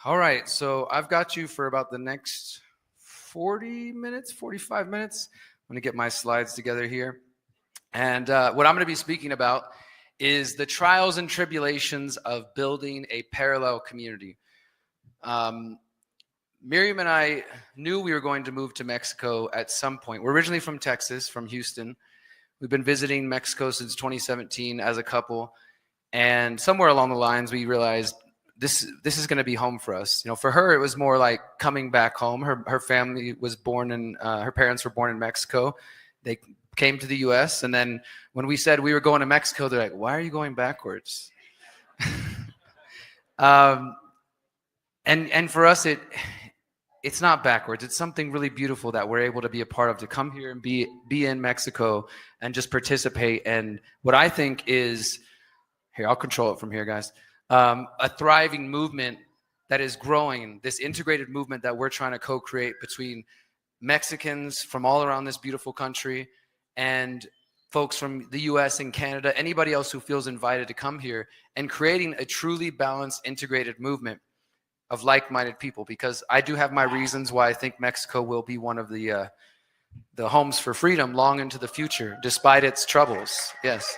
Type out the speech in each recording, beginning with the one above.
All right, so I've got you for about the next 40 minutes, 45 minutes. I'm going to get my slides together here. And what I'm going to be speaking about is the trials and tribulations of building a parallel community. Miriam and I knew we were going to move to Mexico at some point. We're originally from Texas, from Houston. We've been visiting Mexico since 2017 as a couple. And somewhere along the lines, we realized this is going to be home for us. You know, for her, it was more like coming back home. Her family was born in, her parents were born in Mexico. They came to the U.S. And then when we said we were going to Mexico, they're like, why are you going backwards? And for us, it's not backwards. It's something really beautiful that we're able to be a part of, to come here and be in Mexico and just participate. And what I think is, here, I'll control it from here, guys. A thriving movement that is growing, this integrated movement that we're trying to co-create between Mexicans from all around this beautiful country and folks from the US and Canada, anybody else who feels invited to come here, and creating a truly balanced, integrated movement of like-minded people. Because I do have my reasons why I think Mexico will be one of the homes for freedom long into the future, despite its troubles. Yes.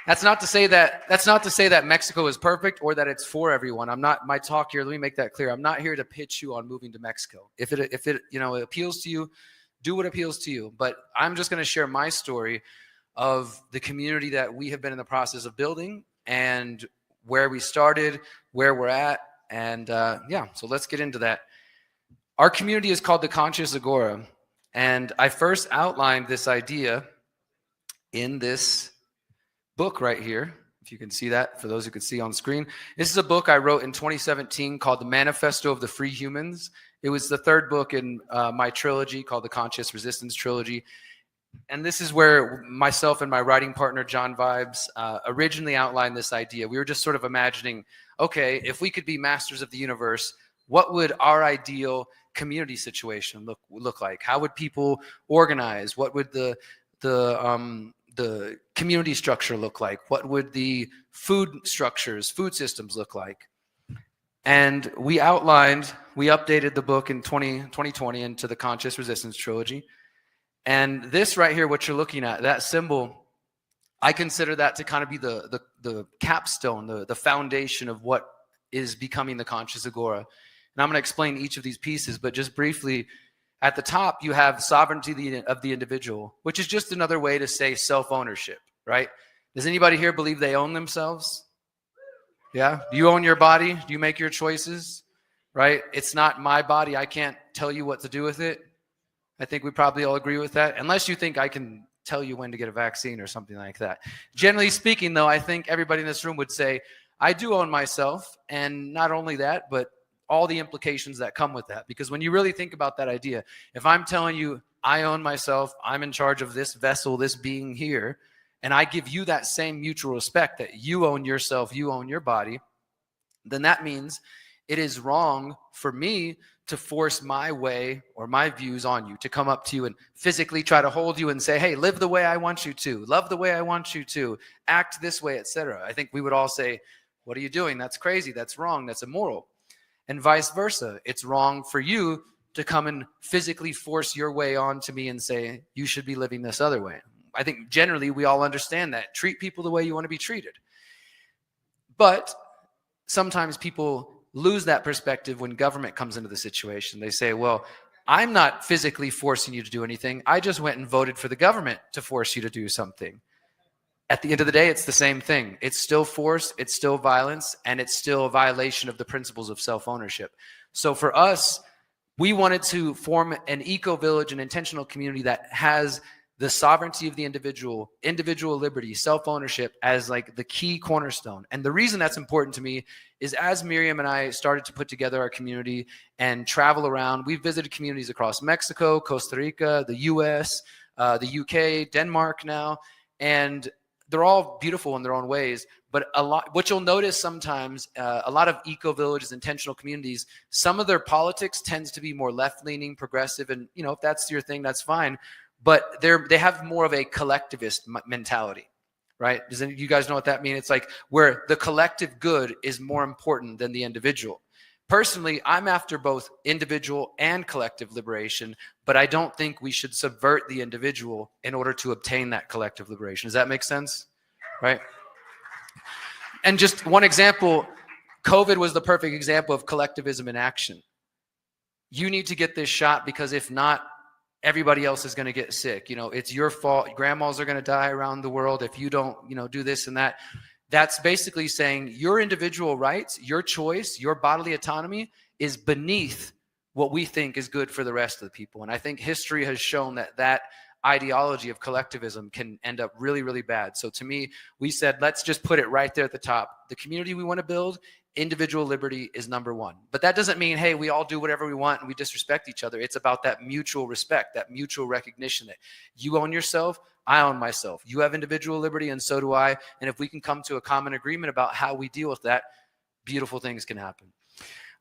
That's not to say that Mexico is perfect or that it's for everyone. My talk here, let me make that clear. I'm not here to pitch you on moving to Mexico. If it appeals to you, do what appeals to you. But I'm just going to share my story of the community that we have been in the process of building, and where we started, where we're at. And so let's get into that. Our community is called the Conscious Agora. And I first outlined this idea in this book right here, if you can see that, for those who can see on screen. This is a book I wrote in 2017 called The Manifesto of the Free Humans. It was the third book in my trilogy called the Conscious Resistance Trilogy. And this is where myself and my writing partner, John Vibes, originally outlined this idea. We were just sort of imagining, okay, if we could be masters of the universe, what would our ideal community situation look like? How would people organize? What would the community structure look like? What would the food systems look like? And we updated the book in 2020 into the Conscious Resistance Trilogy. And this right here, what you're looking at, that symbol, I consider that to kind of be the capstone, the foundation of what is becoming the Conscious Agora. And I'm going to explain each of these pieces, but just briefly, at the top, you have sovereignty of the individual, which is just another way to say self-ownership, right? Does anybody here believe they own themselves? Yeah? Do you own your body? Do you make your choices? Right? It's not my body. I can't tell you what to do with it. I think we probably all agree with that, unless you think I can tell you when to get a vaccine or something like that. Generally speaking, though, I think everybody in this room would say, I do own myself, and not only that, but all the implications that come with that. Because when you really think about that idea, if I'm telling you I own myself, I'm in charge of this vessel, this being here, and I give you that same mutual respect that you own yourself, you own your body, then that means it is wrong for me to force my way or my views on you, to come up to you and physically try to hold you and say, hey, live the way I want you to, love the way I want you to, act this way, etc. I think we would all say, what are you doing? That's crazy. That's wrong. That's immoral. And vice versa. It's wrong for you to come and physically force your way onto me and say, you should be living this other way. I think generally we all understand that. Treat people the way you want to be treated. But sometimes people lose that perspective when government comes into the situation. They say, well, I'm not physically forcing you to do anything. I just went and voted for the government to force you to do something. At the end of the day, it's the same thing. It's still force, it's still violence, and it's still a violation of the principles of self-ownership. So for us, we wanted to form an eco-village, an intentional community that has the sovereignty of the individual liberty, self-ownership as like the key cornerstone. And the reason that's important to me is as Miriam and I started to put together our community and travel around, we've visited communities across Mexico, Costa Rica, the US, the UK, Denmark now, and they're all beautiful in their own ways, but what you'll notice sometimes, a lot of eco-villages, intentional communities, some of their politics tends to be more left-leaning, progressive, and if that's your thing, that's fine. But they have more of a collectivist mentality, right? You guys know what that means? It's like where the collective good is more important than the individual. Personally, I'm after both individual and collective liberation, but I don't think we should subvert the individual in order to obtain that collective liberation. Does that make sense? Right? And just one example, COVID was the perfect example of collectivism in action. You need to get this shot because if not, everybody else is going to get sick. It's your fault. Grandmas are going to die around the world if you don't, do this and that. That's basically saying your individual rights, your choice, your bodily autonomy is beneath what we think is good for the rest of the people. And I think history has shown that ideology of collectivism can end up really, really bad. So to me, we said, let's just put it right there at the top. The community we want to build, individual liberty is number one. But that doesn't mean, hey, we all do whatever we want and we disrespect each other. It's about that mutual respect, that mutual recognition that you own yourself, I own myself. You have individual liberty and so do I. And if we can come to a common agreement about how we deal with that, beautiful things can happen.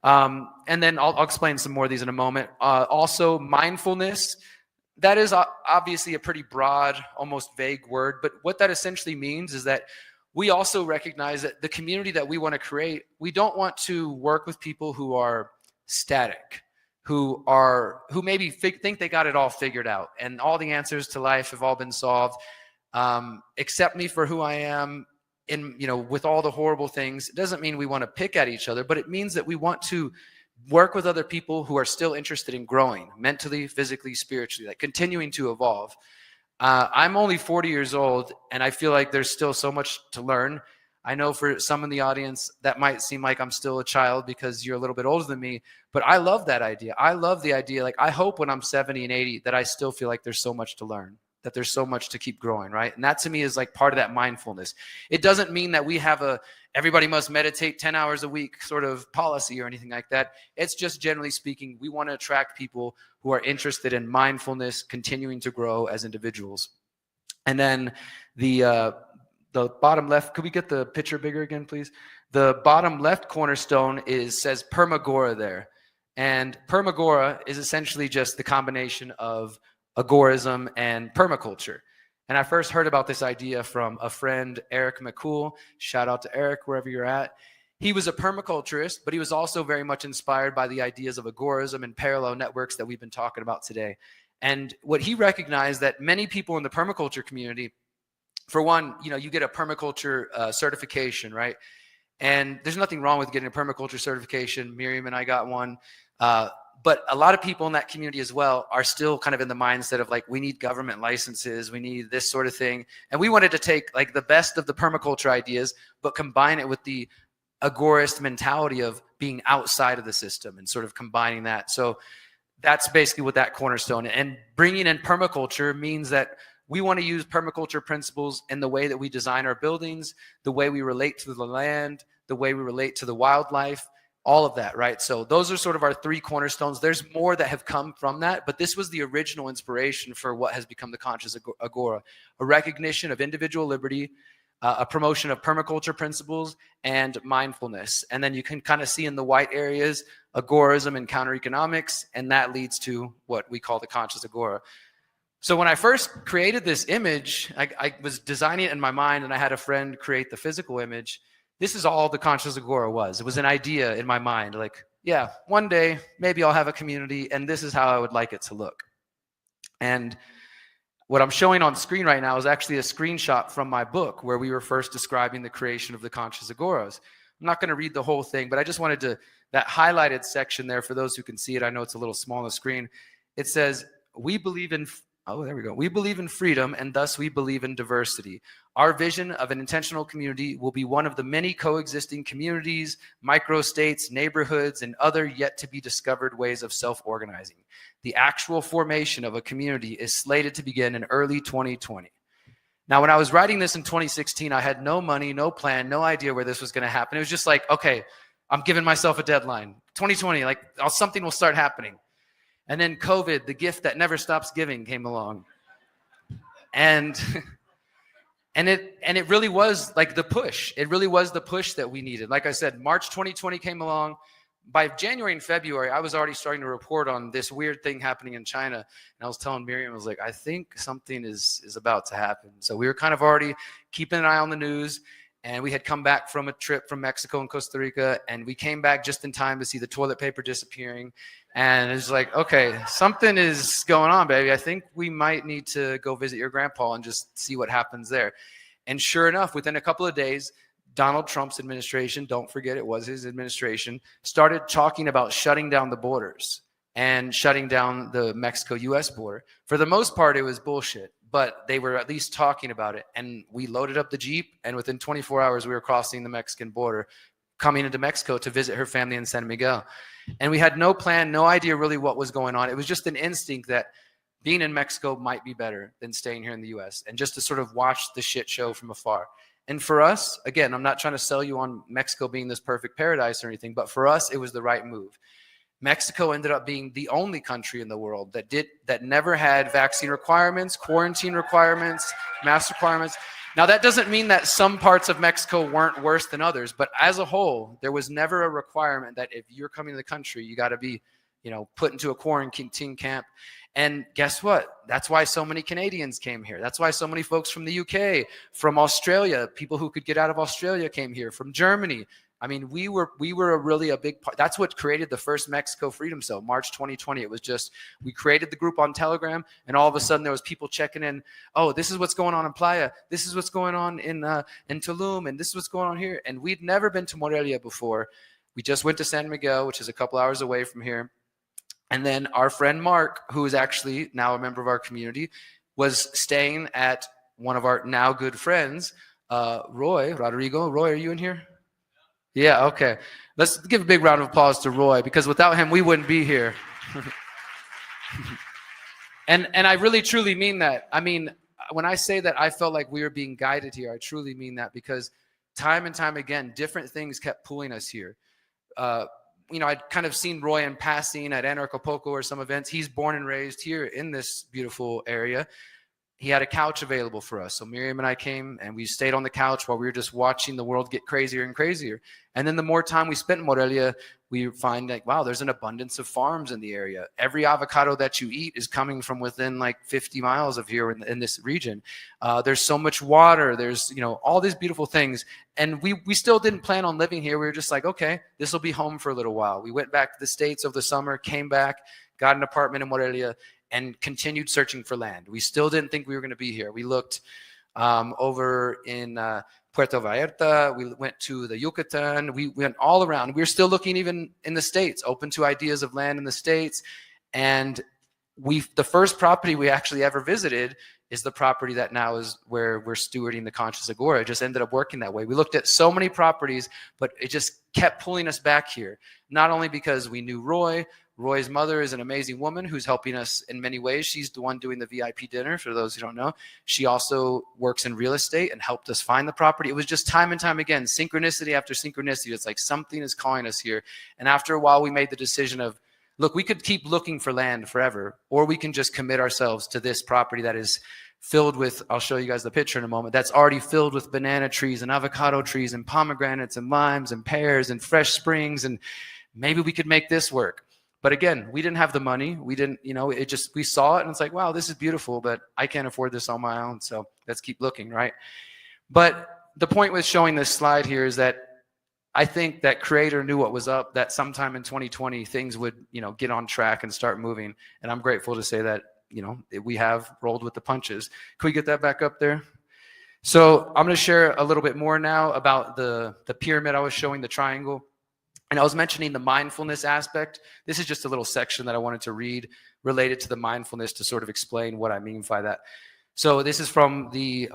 And then I'll explain some more of these in a moment. Also, mindfulness. That is obviously a pretty broad, almost vague word. But what that essentially means is that we also recognize that the community that we want to create, we don't want to work with people who are static, who maybe think they got it all figured out and all the answers to life have all been solved. Accept me for who I am with all the horrible things. It doesn't mean we want to pick at each other, but it means that we want to work with other people who are still interested in growing mentally, physically, spiritually, like continuing to evolve. I'm only 40 years old, and I feel like there's still so much to learn. I know for some in the audience, that might seem like I'm still a child because you're a little bit older than me, but I love that idea. I love the idea. Like, I hope when I'm 70 and 80 that I still feel like there's so much to learn, that there's so much to keep growing, right? And that to me is like part of that mindfulness. It doesn't mean that we have everybody must meditate 10 hours a week sort of policy or anything like that. It's just generally speaking, we want to attract people who are interested in mindfulness, continuing to grow as individuals. And then the bottom left, could we get the picture bigger again, please? The bottom left cornerstone says Permagora there. And Permagora is essentially just the combination of agorism and permaculture. And I first heard about this idea from a friend, Eric McCool. Shout out to Eric, wherever you're at. He was a permaculturist, but he was also very much inspired by the ideas of agorism and parallel networks that we've been talking about today. And what he recognized that many people in the permaculture community, for one, you get a permaculture certification, right? And there's nothing wrong with getting a permaculture certification. Miriam and I got one. But a lot of people in that community as well are still kind of in the mindset of like, we need government licenses, we need this sort of thing. And we wanted to take like the best of the permaculture ideas, but combine it with the agorist mentality of being outside of the system and sort of combining that. So that's basically what that cornerstone. And bringing in permaculture means that we want to use permaculture principles in the way that we design our buildings, the way we relate to the land, the way we relate to the wildlife, all of that, right? So those are sort of our three cornerstones. There's more that have come from that, but this was the original inspiration for what has become the Conscious Agora, a recognition of individual liberty, a promotion of permaculture principles, and mindfulness. And then you can kind of see in the white areas, agorism and counter-economics, and that leads to what we call the Conscious Agora. So when I first created this image, I was designing it in my mind, and I had a friend create the physical image. This is all the Conscious Agora was. It was an idea in my mind, like, yeah, one day, maybe I'll have a community, and this is how I would like it to look. And what I'm showing on screen right now is actually a screenshot from my book where we were first describing the creation of the Conscious Agoras. I'm not going to read the whole thing, but I just wanted to, that highlighted section there, for those who can see it, I know it's a little small on the screen. It says, we believe in freedom, and thus we believe in diversity. Our vision of an intentional community will be one of the many coexisting communities, microstates, neighborhoods, and other yet to be discovered ways of self-organizing. The actual formation of a community is slated to begin in early 2020. Now, when I was writing this in 2016, I had no money, no plan, no idea where this was going to happen. It was just like, okay, I'm giving myself a deadline. 2020, like something will start happening. And then COVID, the gift that never stops giving, came along. And it really was like the push. It really was the push that we needed. Like I said, March 2020 came along. by January and February, I was already starting to report on this weird thing happening in China. And I was telling Miriam, I was like, I think something is about to happen. So we were kind of already keeping an eye on the news. And we had come back from a trip from Mexico and Costa Rica. And we came back just in time to see the toilet paper disappearing. And it's like, okay, something is going on, baby. I think we might need to go visit your grandpa and just see what happens there. And sure enough, within a couple of days, Donald Trump's administration, don't forget it was his administration, started talking about shutting down the borders and shutting down the Mexico-U.S. border. For the most part, it was bullshit, but they were at least talking about it. And we loaded up the Jeep, and within 24 hours, we were crossing the Mexican border, coming into Mexico to visit her family in San Miguel. And we had no plan, no idea really what was going on. It was just an instinct that being in Mexico might be better than staying here in the U.S. and just to sort of watch the shit show from afar. And for us, again, I'm not trying to sell you on Mexico being this perfect paradise or anything, but for us, it was the right move. Mexico ended up being the only country in the world that never had vaccine requirements, quarantine requirements, mask requirements. Now, that doesn't mean that some parts of Mexico weren't worse than others, but as a whole, there was never a requirement that if you're coming to the country, you got to be, put into a quarantine camp. And guess what? That's why so many Canadians came here. That's why so many folks from the UK, from Australia, people who could get out of Australia came here, from Germany. I mean, we were a big part. That's what created the first Mexico Freedom Cell, March 2020. It was just, we created the group on Telegram, and all of a sudden there was people checking in. Oh, this is what's going on in Playa. This is what's going on in Tulum, and this is what's going on here. And we'd never been to Morelia before. We just went to San Miguel, which is a couple hours away from here. And then our friend Mark, who is actually now a member of our community, was staying at one of our now good friends, Rodrigo. Roy, are you in here? Yeah, okay. Let's give a big round of applause to Roy, because without him, we wouldn't be here. And I really, truly mean that. I mean, when I say that I felt like we were being guided here, I truly mean that, because time and time again, different things kept pulling us here. I'd kind of seen Roy in passing at Anarchapulco or some events. He's born and raised here in this beautiful area. He had a couch available for us. So Miriam and I came and we stayed on the couch while we were just watching the world get crazier and crazier. And then the more time we spent in Morelia, we find like, wow, there's an abundance of farms in the area. Every avocado that you eat is coming from within like 50 miles of here in this region. There's so much water. There's, all these beautiful things. And we still didn't plan on living here. We were just like, okay, this will be home for a little while. We went back to the States over the summer, came back, got an apartment in Morelia, and continued searching for land. We still didn't think we were going to be here. We looked over in Puerto Vallarta. We went to the Yucatan. We went all around. We were still looking even in the States, open to ideas of land in the States. And the first property we actually ever visited is the property that now is where we're stewarding the Conscious Agora. It just ended up working that way. We looked at so many properties, but it just kept pulling us back here. Not only because we knew Roy's mother is an amazing woman who's helping us in many ways. She's the one doing the VIP dinner, for those who don't know. She also works in real estate and helped us find the property. It was just time and time again, synchronicity after synchronicity. It's like something is calling us here. And after a while, we made the decision of, look, we could keep looking for land forever, or we can just commit ourselves to this property that is filled with, I'll show you guys the picture in a moment, that's already filled with banana trees and avocado trees and pomegranates and limes and pears and fresh springs. And maybe we could make this work. But again, we didn't have the money. We didn't, we saw it and it's like, wow, this is beautiful, but I can't afford this on my own. So let's keep looking, right? But the point with showing this slide here is that I think that Creator knew what was up, that sometime in 2020, things would, get on track and start moving. And I'm grateful to say that, we have rolled with the punches. Can we get that back up there? So I'm going to share a little bit more now about the pyramid I was showing, the triangle. And I was mentioning the mindfulness aspect. This is just a little section that I wanted to read related to the mindfulness to sort of explain what I mean by that. So this is from the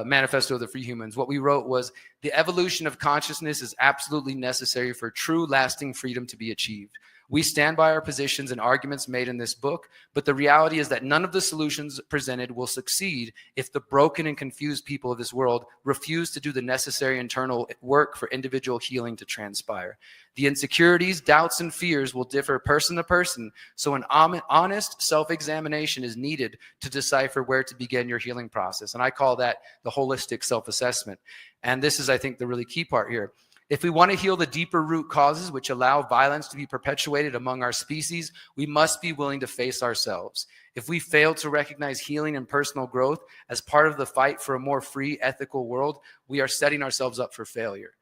Manifesto of the Free Humans. What we wrote was, the evolution of consciousness is absolutely necessary for true lasting freedom to be achieved. We stand by our positions and arguments made in this book, but the reality is that none of the solutions presented will succeed if the broken and confused people of this world refuse to do the necessary internal work for individual healing to transpire. The insecurities, doubts, and fears will differ person to person, so an honest self-examination is needed to decipher where to begin your healing process. And I call that the holistic self-assessment. And this is, I think, the really key part here. If we want to heal the deeper root causes which allow violence to be perpetuated among our species, we must be willing to face ourselves. If we fail to recognize healing and personal growth as part of the fight for a more free, ethical world, we are setting ourselves up for failure.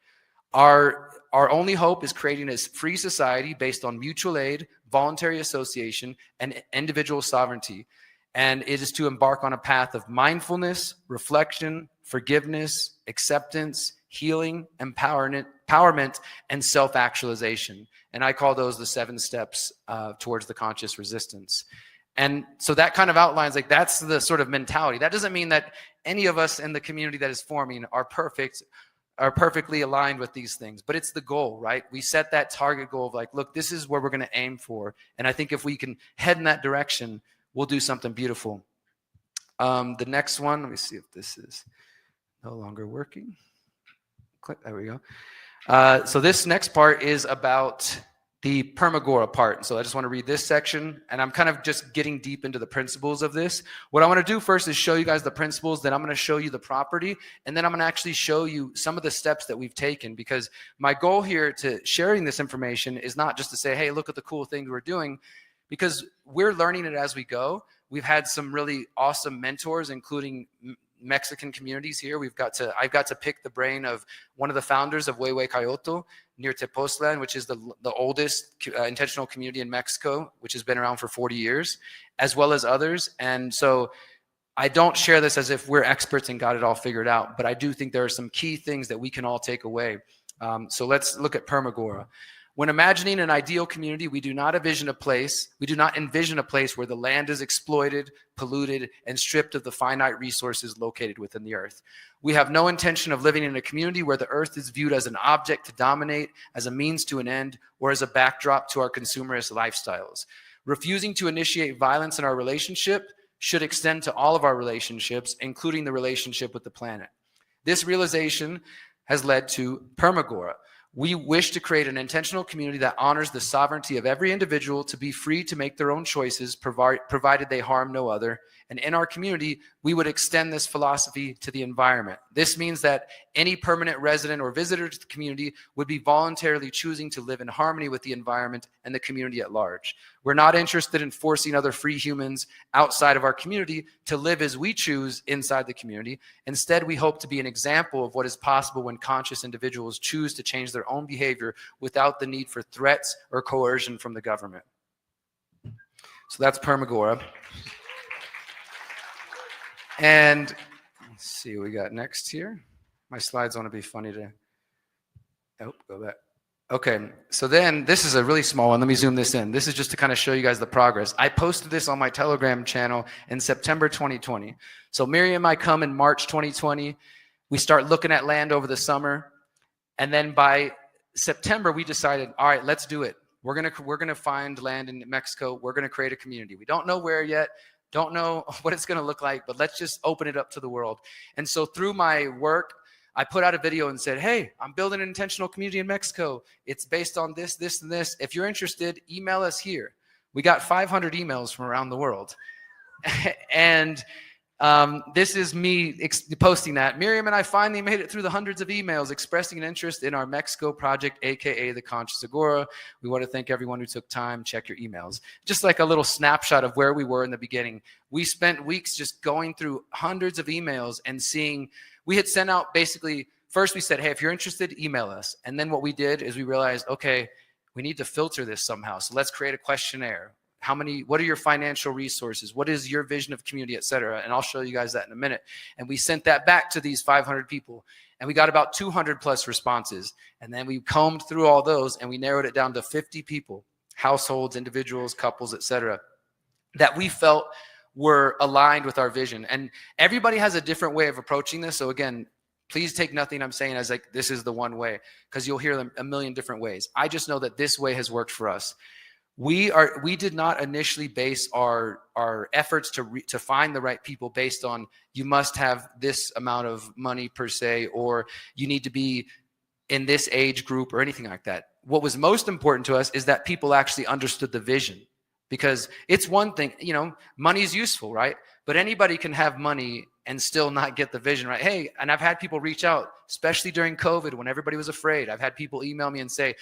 Our only hope is creating a free society based on mutual aid, voluntary association, and individual sovereignty. And it is to embark on a path of mindfulness, reflection, forgiveness, acceptance, healing, empowerment, and self-actualization. And I call those the 7 steps towards the conscious resistance. And so that kind of outlines, like, that's the sort of mentality. That doesn't mean that any of us in the community that is forming are perfectly aligned with these things, but it's the goal, right? We set that target goal of like, look, this is where we're going to aim for. And I think if we can head in that direction, we'll do something beautiful. The next one, let me see if this is no longer working. Click, there we go. So this next part is about the Permagora part. So I just want to read this section, and I'm kind of just getting deep into the principles of this. What I want to do first is show you guys the principles, then I'm going to show you the property, and then I'm going to actually show you some of the steps that we've taken, because my goal here to sharing this information is not just to say, hey, look at the cool things we're doing, because we're learning it as we go. We've had some really awesome mentors, including Mexican communities here. I've got to pick the brain of one of the founders of Huehue Cayoto near Tepoztlan, which is the oldest intentional community in Mexico, which has been around for 40 years, as well as others. And so I don't share this as if we're experts and got it all figured out, but I do think there are some key things that we can all take away. So let's look at Permagora. When imagining an ideal community, we do not envision a place where the land is exploited, polluted, and stripped of the finite resources located within the earth. We have no intention of living in a community where the earth is viewed as an object to dominate, as a means to an end, or as a backdrop to our consumerist lifestyles. Refusing to initiate violence in our relationship should extend to all of our relationships, including the relationship with the planet. This realization has led to Permagora. We wish to create an intentional community that honors the sovereignty of every individual to be free to make their own choices, provided they harm no other. And in our community, we would extend this philosophy to the environment. This means that any permanent resident or visitor to the community would be voluntarily choosing to live in harmony with the environment and the community at large. We're not interested in forcing other free humans outside of our community to live as we choose inside the community. Instead, we hope to be an example of what is possible when conscious individuals choose to change their own behavior without the need for threats or coercion from the government. So that's Permagora. And let's see what we got next here. My slides want to be funny to, go back. Okay, so then this is a really small one. Let me zoom this in. This is just to kind of show you guys the progress. I posted this on my Telegram channel in September 2020. So Miriam and I come in March 2020. We start looking at land over the summer. And then by September, we decided, all right, let's do it. We're gonna find land in Mexico. We're gonna create a community. We don't know where yet. Don't know what it's going to look like, but let's just open it up to the world. And so through my work, I put out a video and said, hey, I'm building an intentional community in Mexico. It's based on this, this, and this. If you're interested, email us here. We got 500 emails from around the world. And this is me posting that. Miriam and I finally made it through the hundreds of emails expressing an interest in our Mexico project, aka the Conscious Agora. We want to thank everyone who took time. Check your emails. Just like a little snapshot of where we were in the beginning. We spent weeks just going through hundreds of emails and seeing. We had sent out basically, first we said, hey, if you're interested, email us. And then what we did is we realized, okay, we need to filter this somehow. So let's create a questionnaire. What are your financial resources? What is your vision of community, et cetera? And I'll show you guys that in a minute. And we sent that back to these 500 people. And we got about 200 plus responses. And then we combed through all those and we narrowed it down to 50 people, households, individuals, couples, et cetera, that we felt were aligned with our vision. And everybody has a different way of approaching this. So again, please take nothing I'm saying as like, this is the one way, because you'll hear them a million different ways. I just know that this way has worked for us. We did not initially base our efforts to find the right people based on you must have this amount of money per se, or you need to be in this age group or anything like that. What was most important to us is that people actually understood the vision, because it's one thing, money is useful, right? But anybody can have money and still not get the vision, right? Hey, and I've had people reach out, especially during COVID when everybody was afraid. I've had people email me and say,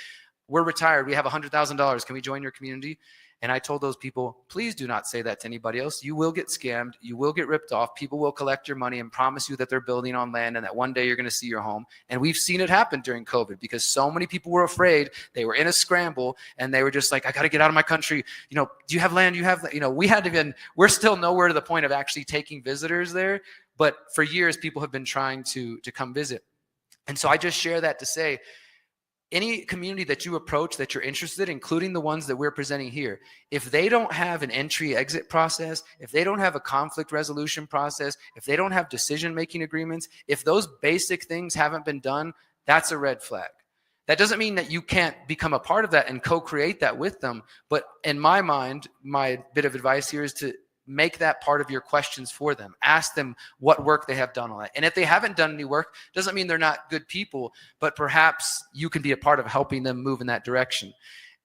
we're retired. We have $100,000. Can we join your community? And I told those people, please do not say that to anybody else. You will get scammed. You will get ripped off. People will collect your money and promise you that they're building on land and that one day you're going to see your home. And we've seen it happen during COVID because so many people were afraid. They were in a scramble and they were just like, I got to get out of my country. Do you have land? We're still nowhere to the point of actually taking visitors there. But for years, people have been trying to come visit. And so I just share that to say, any community that you approach that you're interested in, including the ones that we're presenting here, if they don't have an entry-exit process, if they don't have a conflict resolution process, if they don't have decision-making agreements, if those basic things haven't been done, that's a red flag. That doesn't mean that you can't become a part of that and co-create that with them. But in my mind, my bit of advice here is to make that part of your questions for them. Ask them what work they have done on that. And if they haven't done any work, doesn't mean they're not good people, but perhaps you can be a part of helping them move in that direction.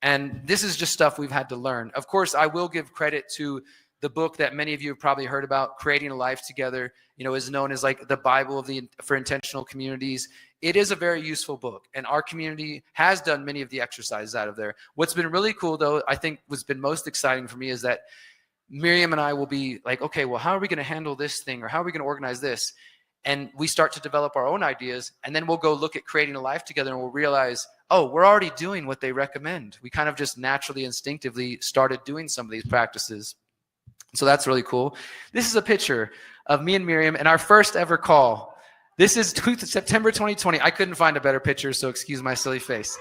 And this is just stuff we've had to learn. Of course, I will give credit to the book that many of you have probably heard about, Creating a Life Together, is known as like the Bible for intentional communities. It is a very useful book, and our community has done many of the exercises out of there. What's been really cool, though, I think what's been most exciting for me is that Miriam and I will be like, okay, well, how are we going to handle this thing, or how are we going to organize this? And we start to develop our own ideas, and then we'll go look at Creating a Life Together, and we'll realize, oh, we're already doing what they recommend. We kind of just naturally, instinctively started doing some of these practices. So that's really cool. This is a picture of me and Miriam in our first ever call. This is September 2020. I couldn't find a better picture, so excuse my silly face.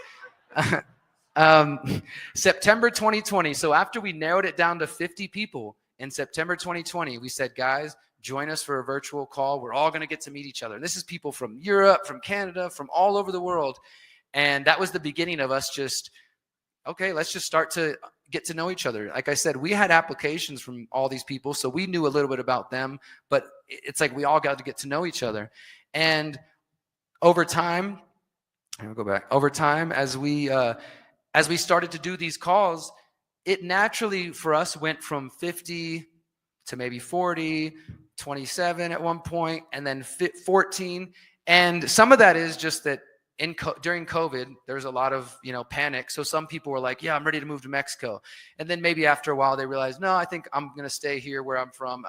September 2020. So after we narrowed it down to 50 people in September 2020, we said, guys, join us for a virtual call. We're all going to get to meet each other. And this is people from Europe, from Canada, from all over the world. And that was the beginning of us just, okay, let's just start to get to know each other. Like I said, we had applications from all these people, so we knew a little bit about them, but it's like we all got to get to know each other. And over time, as we started to do these calls, it naturally for us went from 50 to maybe 40, 27 at one point, and then 14. And some of that is just that during COVID, there's a lot of panic. So some people were like, yeah, I'm ready to move to Mexico. And then maybe after a while they realized, no, I think I'm going to stay here where I'm from.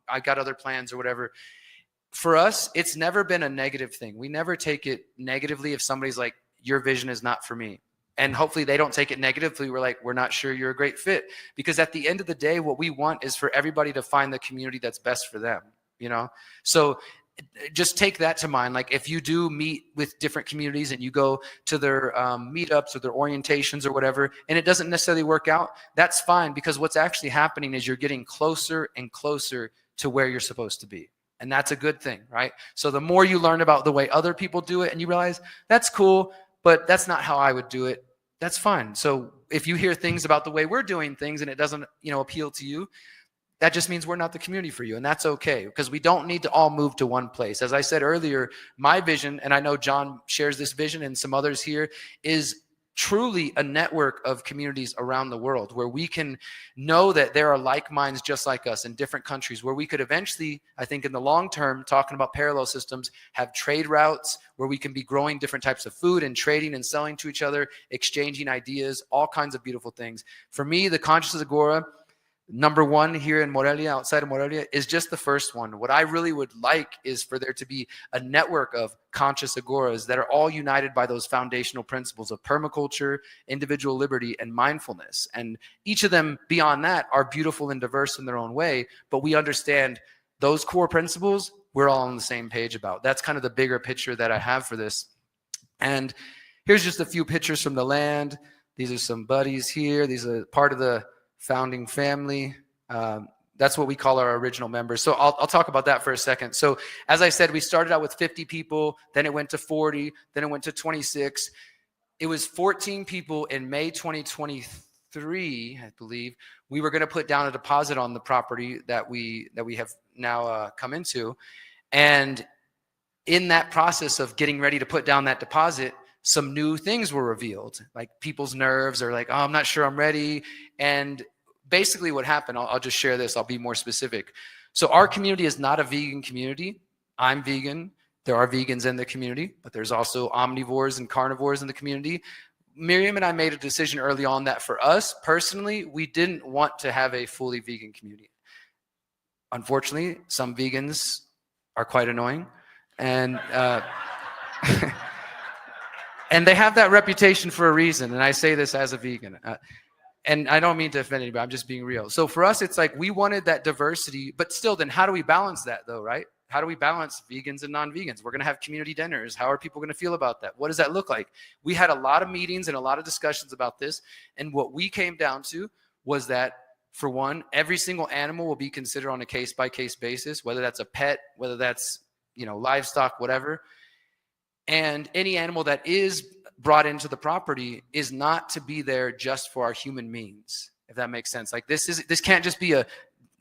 I got other plans or whatever. For us, it's never been a negative thing. We never take it negatively if somebody's like, your vision is not for me. And hopefully they don't take it negatively. We're like, we're not sure you're a great fit. Because at the end of the day, what we want is for everybody to find the community that's best for them, So just take that to mind. Like if you do meet with different communities and you go to their meetups or their orientations or whatever, and it doesn't necessarily work out, that's fine, because what's actually happening is you're getting closer and closer to where you're supposed to be. And that's a good thing, right? So the more you learn about the way other people do it and you realize that's cool, but that's not how I would do it, that's fine. So if you hear things about the way we're doing things and it doesn't, appeal to you, that just means we're not the community for you. And that's okay, because we don't need to all move to one place. As I said earlier, my vision, and I know John shares this vision and some others here, is truly a network of communities around the world where we can know that there are like minds just like us in different countries, where we could eventually, I think in the long term, talking about parallel systems, have trade routes where we can be growing different types of food and trading and selling to each other, exchanging ideas, all kinds of beautiful things. For me, the Conscious Agora, number one here in Morelia, outside of Morelia, is just the first one. What I really would like is for there to be a network of conscious agoras that are all united by those foundational principles of permaculture, individual liberty, and mindfulness. And each of them beyond that are beautiful and diverse in their own way, but we understand those core principles we're all on the same page about. That's kind of the bigger picture that I have for this. And here's just a few pictures from the land. These are some buddies here. These are part of the founding family. That's what we call our original members. So I'll talk about that for a second. So as I said, we started out with 50 people, then it went to 40, then it went to 26. It was 14 people in May 2023, I believe. We were going to put down a deposit on the property that we have now come into. And in that process of getting ready to put down that deposit, some new things were revealed, like people's nerves are like, oh, I'm not sure I'm ready. And basically what happened, I'll just share this. I'll be more specific. So our community is not a vegan community. I'm vegan. There are vegans in the community, but there's also omnivores and carnivores in the community. Miriam and I made a decision early on that for us personally, we didn't want to have a fully vegan community. Unfortunately, some vegans are quite annoying, and and they have that reputation for a reason. And I say this as a vegan. And I don't mean to offend anybody, I'm just being real. So for us, it's like we wanted that diversity, but still then how do we balance that though, right? How do we balance vegans and non-vegans? We're going to have community dinners. How are people going to feel about that? What does that look like? We had a lot of meetings and a lot of discussions about this. And what we came down to was that, for one, every single animal will be considered on a case-by-case basis, whether that's a pet, whether that's, livestock, whatever. And any animal that is brought into the property is not to be there just for our human means, if that makes sense. Like this can't just be a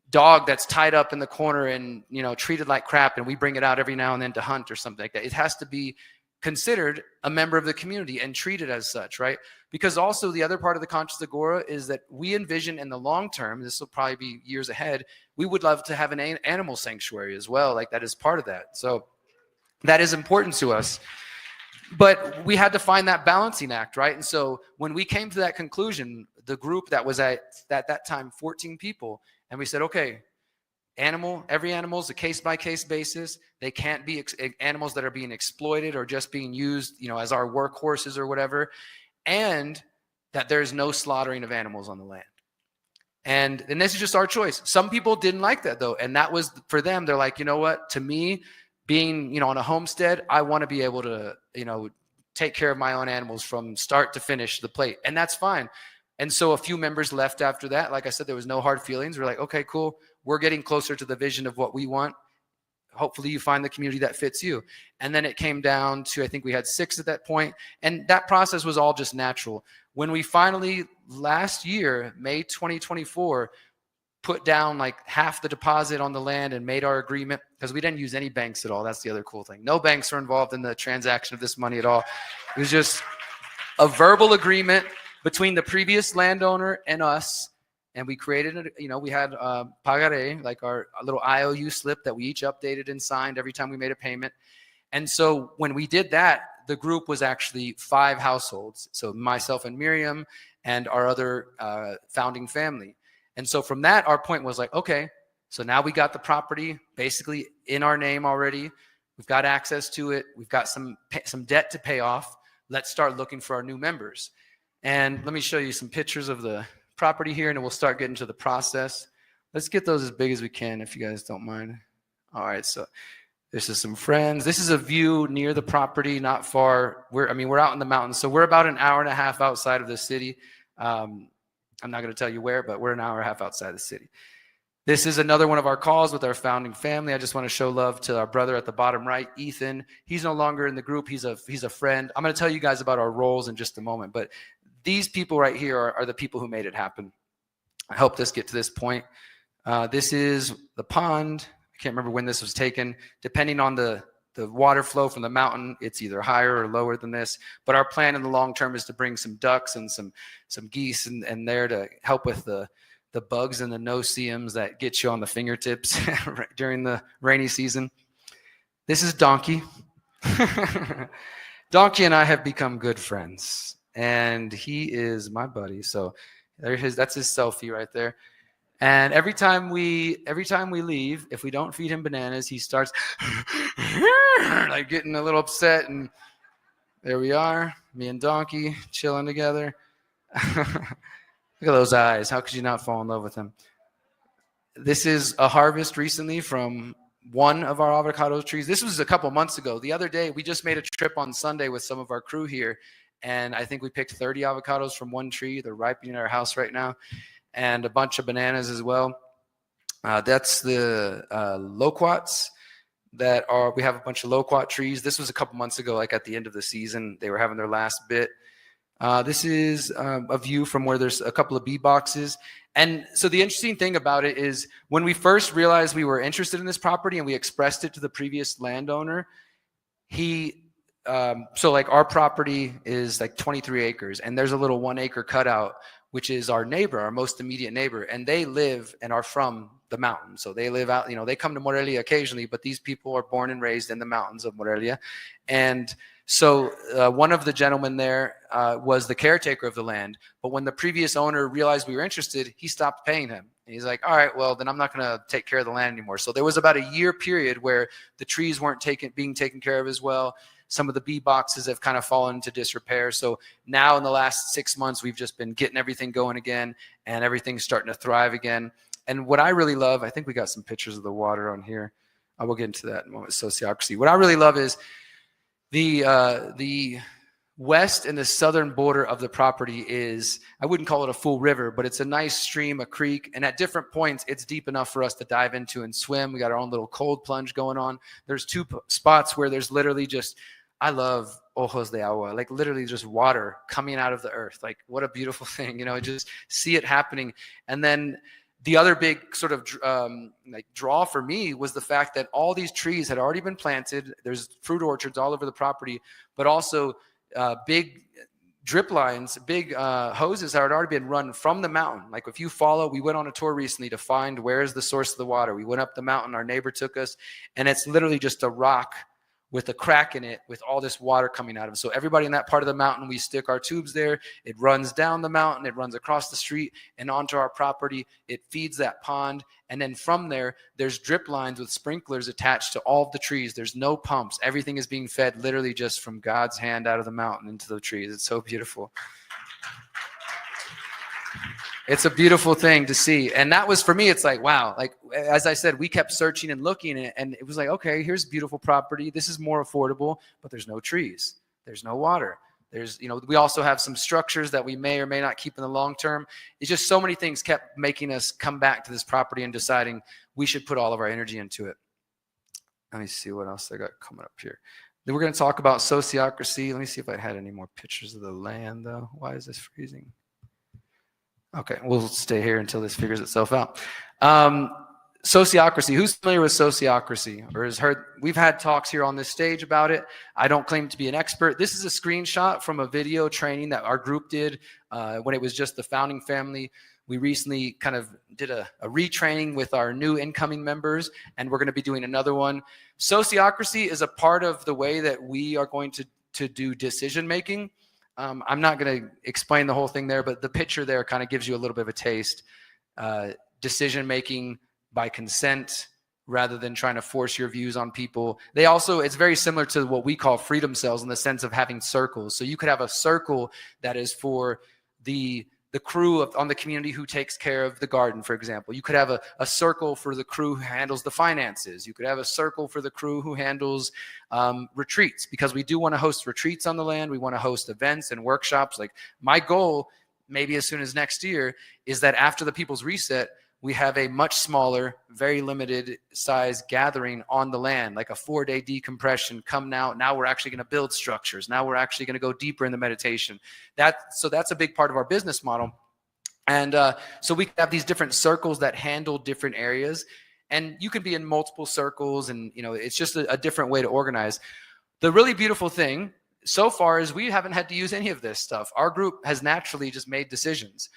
dog that's tied up in the corner and treated like crap and we bring it out every now and then to hunt or something like that. It has to be considered a member of the community and treated as such, right? Because also the other part of the Conscious Agora is that we envision in the long term, this will probably be years ahead, we would love to have an animal sanctuary as well. Like that is part of that. So that is important to us. But we had to find that balancing act, right? And so when we came to that conclusion, the group that was at that time 14 people, and we said, okay, every animal is a case-by-case basis. They can't be animals that are being exploited or just being used, as our workhorses or whatever, and that there's no slaughtering of animals on the land. And this is just our choice. Some people didn't like that though, and that was for them. They're like, you know what? To me, being, on a homestead, I want to be able to, take care of my own animals from start to finish the plate. And that's fine. And so a few members left after that. Like I said, there was no hard feelings. We're like, okay, cool. We're getting closer to the vision of what we want. Hopefully you find the community that fits you. And then it came down to, I think we had 6 at that point. And that process was all just natural. When we finally, last year, May 2024, put down like half the deposit on the land and made our agreement, because we didn't use any banks at all. That's the other cool thing. No banks are involved in the transaction of this money at all. It was just a verbal agreement between the previous landowner and us. And we created, we had pagaré, like our little IOU slip that we each updated and signed every time we made a payment. And so when we did that, the group was actually 5 households. So myself and Miriam and our other founding family. And so from that, our point was like, okay, so now we got the property basically in our name already. We've got access to it. We've got some debt to pay off. Let's start looking for our new members. And let me show you some pictures of the property here, and we'll start getting to the process. Let's get those as big as we can, if you guys don't mind. All right, so this is some friends. This is a view near the property, not far. We're out in the mountains, so we're about an hour and a half outside of the city. I'm not going to tell you where, but we're an hour and a half outside the city. This is another one of our calls with our founding family. I just want to show love to our brother at the bottom right, Ethan. He's no longer in the group. He's a friend. I'm going to tell you guys about our roles in just a moment, but these people right here are the people who made it happen. I helped us get to this point. This is the pond. I can't remember when this was taken. Depending on the water flow from the mountain, it's either higher or lower than this. But our plan in the long term is to bring some ducks and some geese and there to help with the bugs and the no-see-ums that get you on the fingertips during the rainy season. This is Donkey. Donkey and I have become good friends, and he is my buddy. So that's his selfie right there. And every time we leave, if we don't feed him bananas, he starts like getting a little upset. And there we are, me and Donkey chilling together. Look at those eyes. How could you not fall in love with him? This is a harvest recently from one of our avocado trees. This was a couple months ago. The other day, we just made a trip on Sunday with some of our crew here, and I think we picked 30 avocados from one tree. They're ripening at our house right now, and a bunch of bananas as well. That's the loquats we have a bunch of loquat trees. This was a couple months ago, like at the end of the season. They were having their last bit. This is a view from where there's a couple of bee boxes. And so the interesting thing about it is when we first realized we were interested in this property and we expressed it to the previous landowner, so like our property is like 23 acres and there's a little 1 acre cutout which is our neighbor, our most immediate neighbor, and they live and are from the mountain. So they live out, they come to Morelia occasionally, but these people are born and raised in the mountains of Morelia. And so one of the gentlemen there was the caretaker of the land. But when the previous owner realized we were interested, he stopped paying him. And he's like, all right, well, then I'm not going to take care of the land anymore. So there was about a year period where the trees weren't being taken care of as well. Some of the bee boxes have kind of fallen into disrepair. So now in the last 6 months, we've just been getting everything going again, and everything's starting to thrive again. And what I really love, I think we got some pictures of the water on here. I will get into that in a moment, sociocracy. What I really love is the west and the southern border of the property is, I wouldn't call it a full river, but it's a nice stream, a creek. And at different points, it's deep enough for us to dive into and swim. We got our own little cold plunge going on. There's 2 spots where there's literally just, I love ojos de agua, like literally just water coming out of the earth. Like, what a beautiful thing, just see it happening. And then the other big sort of draw for me was the fact that all these trees had already been planted. There's fruit orchards all over the property, but also big drip lines, big hoses that had already been run from the mountain. Like if you follow, we went on a tour recently to find where is the source of the water. We went up the mountain, our neighbor took us, and it's literally just a rock with a crack in it with all this water coming out of it. So everybody in that part of the mountain, we stick our tubes there. It runs down the mountain. It runs across the street and onto our property. It feeds that pond. And then from there, there's drip lines with sprinklers attached to all of the trees. There's no pumps. Everything is being fed literally just from God's hand out of the mountain into the trees. It's so beautiful. It's a beautiful thing to see. And that was, for me, it's like, wow. Like, as I said, we kept searching and looking, and it was like, okay, here's beautiful property. This is more affordable, but there's no trees. There's no water. There's, we also have some structures that we may or may not keep in the long term. It's just so many things kept making us come back to this property and deciding we should put all of our energy into it. Let me see what else I got coming up here. Then we're going to talk about sociocracy. Let me see if I had any more pictures of the land, though. Why is this freezing? Okay, we'll stay here until this figures itself out. Sociocracy. Who's familiar with sociocracy or has heard? We've had talks here on this stage about it. I don't claim to be an expert. This is a screenshot from a video training that our group did when it was just the founding family. We recently kind of did a retraining with our new incoming members, and we're going to be doing another one. Sociocracy is a part of the way that we are going to do decision making. I'm not going to explain the whole thing there, but the picture there kind of gives you a little bit of a taste. Decision-making by consent rather than trying to force your views on people. It's very similar to what we call freedom cells in the sense of having circles. So you could have a circle that is for the crew on the community who takes care of the garden, for example. You could have a circle for the crew who handles the finances. You could have a circle for the crew who handles retreats, because we do want to host retreats on the land. We want to host events and workshops. Like my goal, maybe as soon as next year, is that after the People's Reset, we have a much smaller, very limited size gathering on the land, like a 4-day decompression. Come now we're actually going to build structures. Now we're actually going to go deeper in the meditation. So that's a big part of our business model. And so we have these different circles that handle different areas. And you can be in multiple circles, and it's just a different way to organize. The really beautiful thing so far is we haven't had to use any of this stuff. Our group has naturally just made decisions.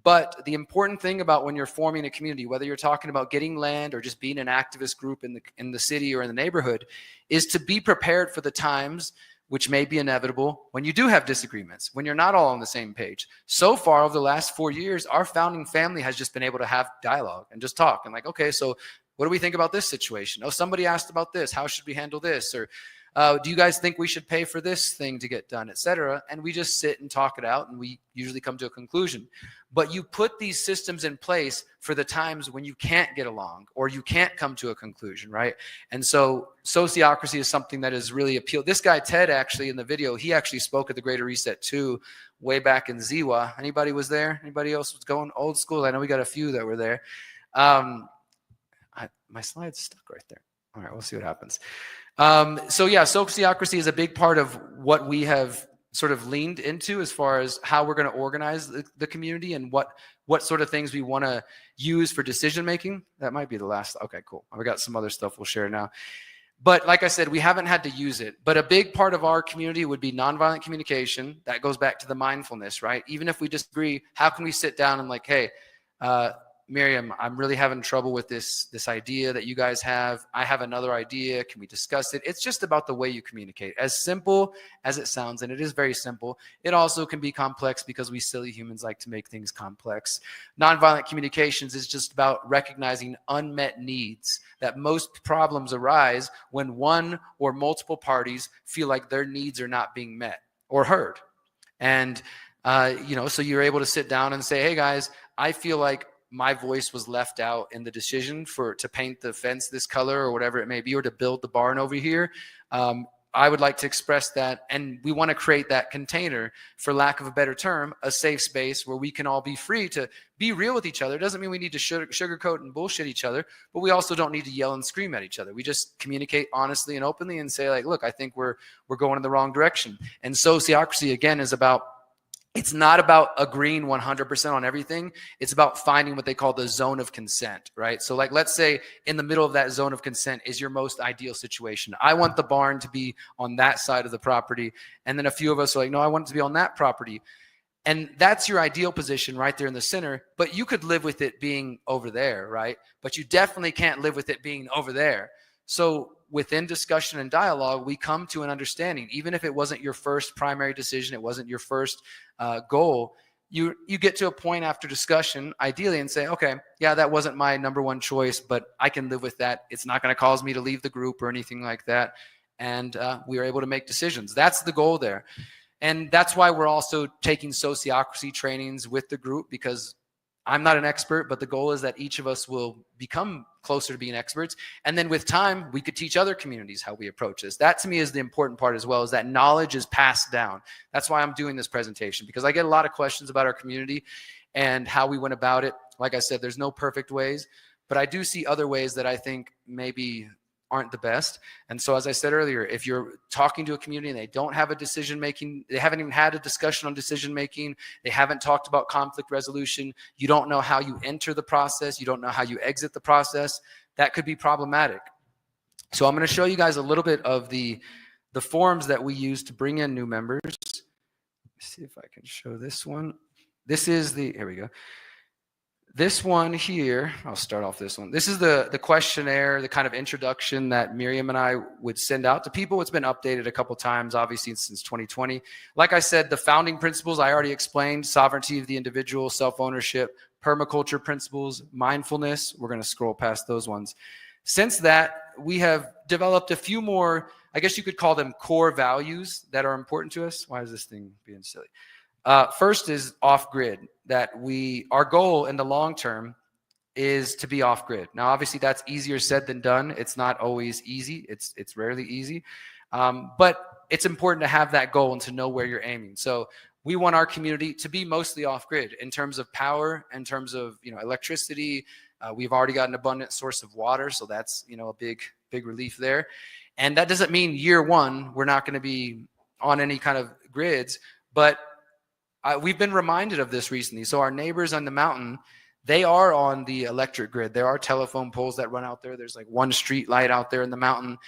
But the important thing about when you're forming a community, whether you're talking about getting land or just being an activist group in the city or in the neighborhood, is to be prepared for the times, which may be inevitable, when you do have disagreements, when you're not all on the same page. So far, over the last 4 years, our founding family has just been able to have dialogue and just talk. And like, okay, so what do we think about this situation? Oh, somebody asked about this. How should we handle this? Or do you guys think we should pay for this thing to get done, et cetera? And we just sit and talk it out, and we usually come to a conclusion. But you put these systems in place for the times when you can't get along or you can't come to a conclusion, right? And so sociocracy is something that is really appealed. This guy, Ted, actually, in the video, he actually spoke at the Greater Reset 2 way back in Ziwa. Anybody was there? Anybody else was going old school? I know we got a few that were there. My slide's stuck right there. All right, we'll see what happens. So yeah, sociocracy is a big part of what we have sort of leaned into as far as how we're going to organize the community and what sort of things we want to use for decision making. That might be the last. Okay, cool. We got some other stuff we'll share now. But like I said, we haven't had to use it. But a big part of our community would be nonviolent communication. That goes back to the mindfulness, right? Even if we disagree, how can we sit down and like, hey, Miriam, I'm really having trouble with this idea that you guys have. I have another idea. Can we discuss it? It's just about the way you communicate. As simple as it sounds, and it is very simple, it also can be complex because we silly humans like to make things complex. Nonviolent communications is just about recognizing unmet needs, that most problems arise when one or multiple parties feel like their needs are not being met or heard. And, so you're able to sit down and say, hey guys, I feel like my voice was left out in the decision to paint the fence this color or whatever it may be, or to build the barn over here. I would like to express that. And we want to create that container, for lack of a better term, a safe space where we can all be free to be real with each other. It doesn't mean we need to sugarcoat and bullshit each other, but we also don't need to yell and scream at each other. We just communicate honestly and openly and say, like, look, I think we're going in the wrong direction. And sociocracy, again, is about, it's not about agreeing 100% on everything. It's about finding what they call the zone of consent, right? So like, let's say in the middle of that zone of consent is your most ideal situation. I want the barn to be on that side of the property. And then a few of us are like, no, I want it to be on that property. And that's your ideal position right there in the center, but you could live with it being over there, right? But you definitely can't live with it being over there. So within discussion and dialogue, we come to an understanding. Even if it wasn't your first primary decision, it wasn't your first goal, you get to a point after discussion, ideally, and say, okay, yeah, that wasn't my number one choice, but I can live with that. It's not going to cause me to leave the group or anything like that. And we are able to make decisions. That's the goal there. And that's why we're also taking sociocracy trainings with the group, because I'm not an expert, but the goal is that each of us will become closer to being experts. And then with time, we could teach other communities how we approach this. That to me is the important part as well, is that knowledge is passed down. That's why I'm doing this presentation, because I get a lot of questions about our community and how we went about it. Like I said, there's no perfect ways, but I do see other ways that I think maybe aren't the best. And so, as I said earlier, if you're talking to a community and they don't have a decision-making, they haven't even had a discussion on decision-making, they haven't talked about conflict resolution, you don't know how you enter the process, you don't know how you exit the process, that could be problematic. So I'm going to show you guys a little bit of the forms that we use to bring in new members. Let's see if I can show this one. This is here we go. This one here, I'll start off this one. This is the questionnaire, the kind of introduction that Miriam and I would send out to people. It's been updated a couple times, obviously, since 2020. Like I said, the founding principles I already explained: sovereignty of the individual, self-ownership, permaculture principles, mindfulness. We're going to scroll past those ones. Since that, we have developed a few more, I guess you could call them core values that are important to us. Why is this thing being silly? First is off-grid, that our goal in the long term is to be off-grid. Now, obviously, that's easier said than done. It's not always easy. It's rarely easy. But it's important to have that goal and to know where you're aiming. So we want our community to be mostly off-grid in terms of power, in terms of electricity. We've already got an abundant source of water, so that's a big relief there. And that doesn't mean year one we're not going to be on any kind of grids, but we've been reminded of this recently. So our neighbors on the mountain, they are on the electric grid. There are telephone poles that run out there. There's like one street light out there in the mountain.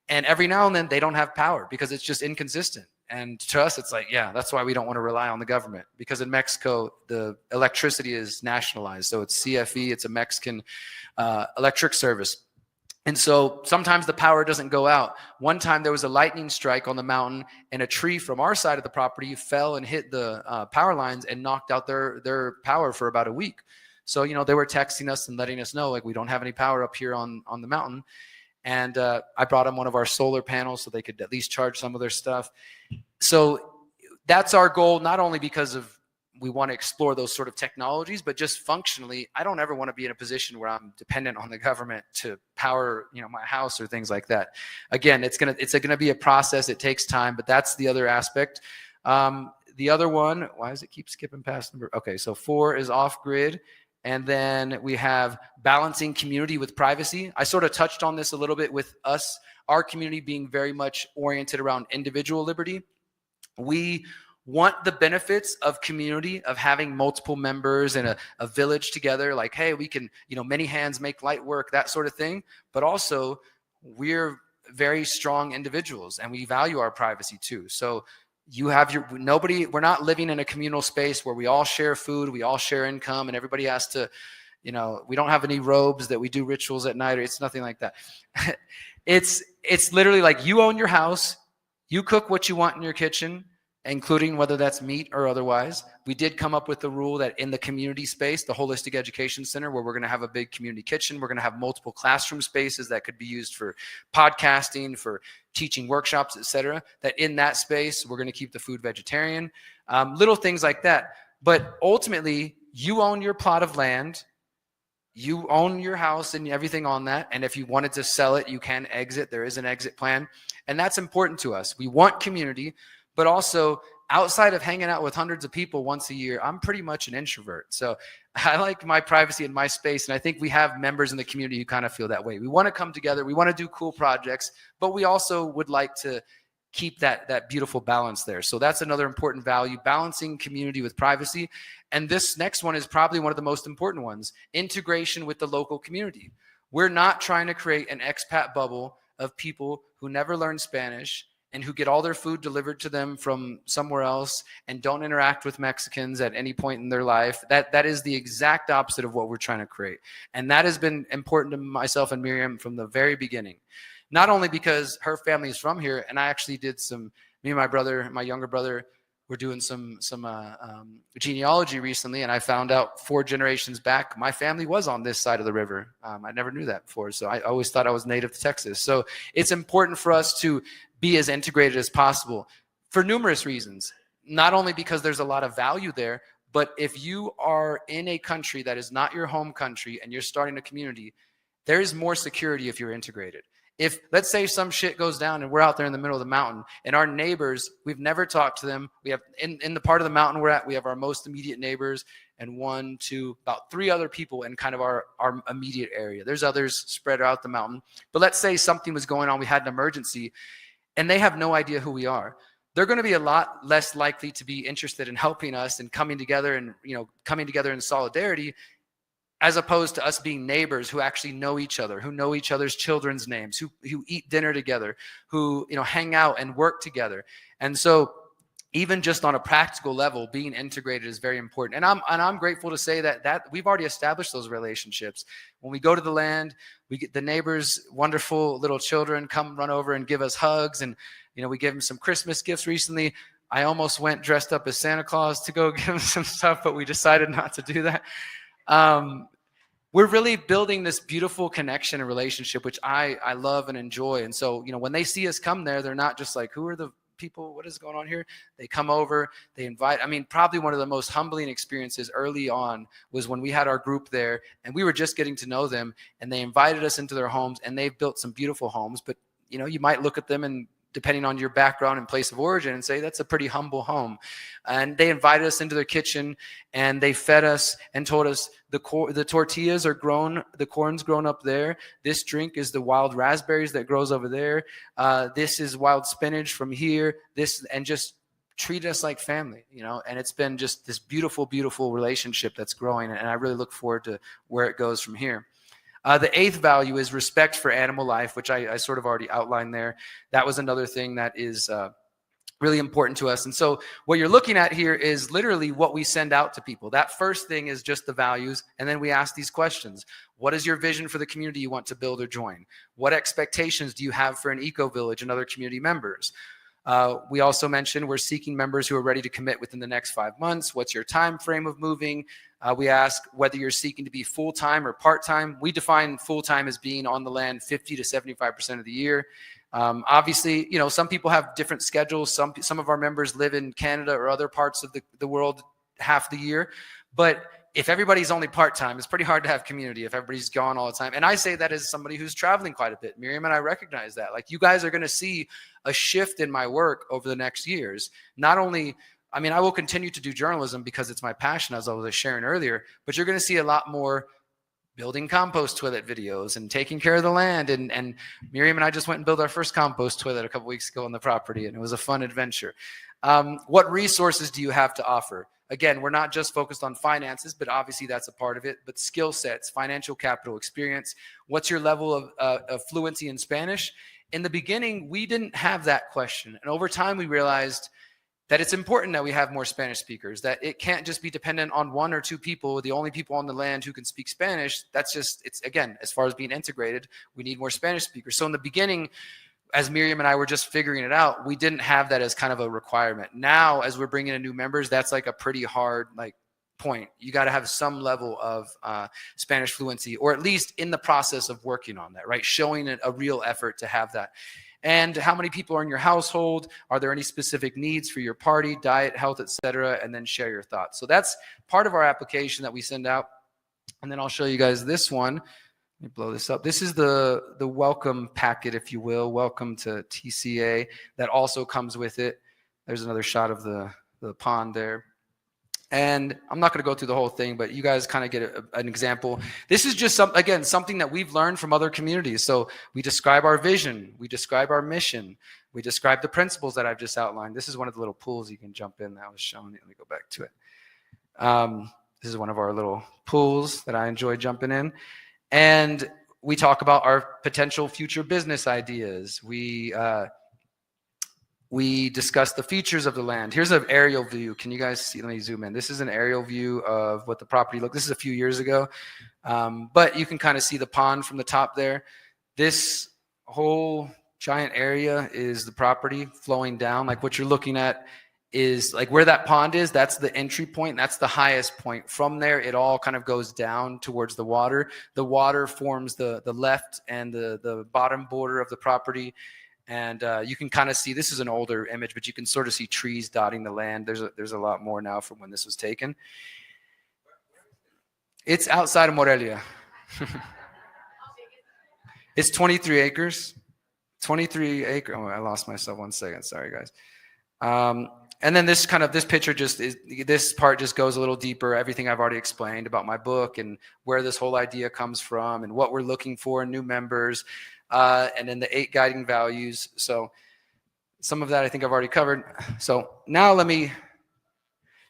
And every now and then they don't have power because it's just inconsistent. And to us, it's like, yeah, that's why we don't want to rely on the government. Because in Mexico, the electricity is nationalized. So it's CFE, it's a Mexican electric service. And so sometimes the power doesn't go out. One time there was a lightning strike on the mountain, and a tree from our side of the property fell and hit the power lines and knocked out their power for about a week. So, they were texting us and letting us know, like, we don't have any power up here on the mountain. And I brought them one of our solar panels so they could at least charge some of their stuff. So that's our goal, not only because of we want to explore those sort of technologies, but just functionally, I don't ever want to be in a position where I'm dependent on the government to power, my house or things like that. Again, it's gonna be a process. It takes time, but that's the other aspect. The other one, why does it keep skipping past number? Okay, so 4 is off grid. And then we have balancing community with privacy. I sort of touched on this a little bit with our community being very much oriented around individual liberty. We want the benefits of community, of having multiple members and a village together, like, hey, we can, many hands make light work, that sort of thing. But also, we're very strong individuals, and we value our privacy too. So you have we're not living in a communal space where we all share food, we all share income, and everybody has to, we don't have any robes that we do rituals at night, or it's nothing like that. It's literally like you own your house, you cook what you want in your kitchen, including whether that's meat or otherwise. We did come up with the rule that in the community space, the Holistic Education Center, where we're going to have a big community kitchen, we're going to have multiple classroom spaces that could be used for podcasting, for teaching workshops, etc. That in that space, we're going to keep the food vegetarian, little things like that. But ultimately, you own your plot of land. You own your house and everything on that. And if you wanted to sell it, you can exit. There is an exit plan. And that's important to us. We want community, but also outside of hanging out with hundreds of people once a year, I'm pretty much an introvert. So I like my privacy and my space. And I think we have members in the community who kind of feel that way. We want to come together. We want to do cool projects, but we also would like to keep that beautiful balance there. So that's another important value, balancing community with privacy. And this next one is probably one of the most important ones, integration with the local community. We're not trying to create an expat bubble of people who never learn Spanish and who get all their food delivered to them from somewhere else and don't interact with Mexicans at any point in their life. That is the exact opposite of what we're trying to create. And that has been important to myself and Miriam from the very beginning. Not only because her family is from here, and I actually did me and my brother, my younger brother, were doing some genealogy recently, and I found out 4 generations back, my family was on this side of the river. I never knew that before, so I always thought I was native to Texas. So it's important for us to be as integrated as possible for numerous reasons. Not only because there's a lot of value there, but if you are in a country that is not your home country and you're starting a community, there is more security if you're integrated. If, let's say, some shit goes down and we're out there in the middle of the mountain and our neighbors, we've never talked to them. We have, in the part of the mountain we're at, we have our most immediate neighbors and 1, 2, about 3 other people in kind of our immediate area. There's others spread out the mountain. But let's say something was going on, we had an emergency, and they have no idea who we are. They're going to be a lot less likely to be interested in helping us and coming together and, coming together in solidarity, as opposed to us being neighbors who actually know each other, who know each other's children's names, who eat dinner together, who hang out and work together. And so even just on a practical level, being integrated is very important. And I'm grateful to say that we've already established those relationships. When we go to the land, we get the neighbors, wonderful little children, come run over and give us hugs. And we gave them some Christmas gifts recently. I almost went dressed up as Santa Claus to go give them some stuff, but we decided not to do that. We're really building this beautiful connection and relationship, which I love and enjoy. And so, when they see us come there, they're not just like, who are the people? What is going on here? They come over, they invite. Probably one of the most humbling experiences early on was when we had our group there and we were just getting to know them and they invited us into their homes, and they've built some beautiful homes. But, you might look at them and, depending on your background and place of origin, and say, that's a pretty humble home. And they invited us into their kitchen and they fed us and told us the tortillas are grown, the corn's grown up there. This drink is the wild raspberries that grows over there. This is wild spinach from here. And just treat us like family, and it's been just this beautiful, beautiful relationship that's growing. And I really look forward to where it goes from here. The 8th value is respect for animal life, which I sort of already outlined there. That was another thing that is really important to us. And so what you're looking at here is literally what we send out to people. That first thing is just the values. And then we ask these questions. What is your vision for the community you want to build or join? What expectations do you have for an eco-village and other community members? We also mentioned we're seeking members who are ready to commit within the next 5 months. What's your time frame of moving? We ask whether you're seeking to be full-time or part-time. We define full-time as being on the land 50 to 75% of the year. Obviously, some people have different schedules. Some of our members live in Canada or other parts of the world half the year. But if everybody's only part-time, it's pretty hard to have community if everybody's gone all the time. And I say that as somebody who's traveling quite a bit. Miriam and I recognize that. Like, you guys are going to see a shift in my work over the next years. Not only, I will continue to do journalism because it's my passion, as I was sharing earlier, but you're going to see a lot more building compost toilet videos and taking care of the land. And Miriam and I just went and built our first compost toilet a couple weeks ago on the property, and it was a fun adventure. What resources do you have to offer? Again, we're not just focused on finances, but obviously that's a part of it, but skill sets, financial capital, experience. What's your level of fluency in Spanish? In the beginning, we didn't have that question. And over time, we realized that it's important that we have more Spanish speakers, that it can't just be dependent on 1 or 2 people, the only people on the land who can speak Spanish. That's just, it's again, as far as being integrated, we need more Spanish speakers. So in the beginning, as Miriam and I were just figuring it out, we didn't have that as kind of a requirement. Now, as we're bringing in new members, that's like a pretty hard point. You got to have some level of Spanish fluency, or at least in the process of working on that, right? Showing a real effort to have that. And how many people are in your household? Are there any specific needs for your party, diet, health, etc.? And then share your thoughts. So that's part of our application that we send out. And then I'll show you guys this one. Let me blow this up. This is the welcome packet, if you will. Welcome to TCA. That also comes with it. There's another shot of the pond there. And I'm not going to go through the whole thing, but you guys kind of get an example. This is just, something that we've learned from other communities. So we describe our vision. We describe our mission. We describe the principles that I've just outlined. This is one of the little pools you can jump in that I was showing you. Let me go back to it. This is one of our little pools that I enjoy jumping in. And we talk about our potential future business ideas. We discuss the features of the land. Here's an aerial view. Can you guys see? Let me zoom in. This is an aerial view of what the property looked. This is a few years ago. But you can kind of see the pond from the top there. This whole giant area is the property flowing down. Like what you're looking at is like where that pond is, that's the entry point. That's the highest point. From there, it all kind of goes down towards the water. The water forms the left and the bottom border of the property. And you can kind of see, this is an older image, but you can sort of see trees dotting the land. There's a lot more now from when this was taken. It's outside of Morelia. It's 23 acres. 23 acres. Oh, I lost myself 1 second. Sorry, guys. And then this picture this part just goes a little deeper. Everything I've already explained about my book and where this whole idea comes from and what we're looking for in new members. And then the 8 guiding values. So some of that I think I've already covered. So now let me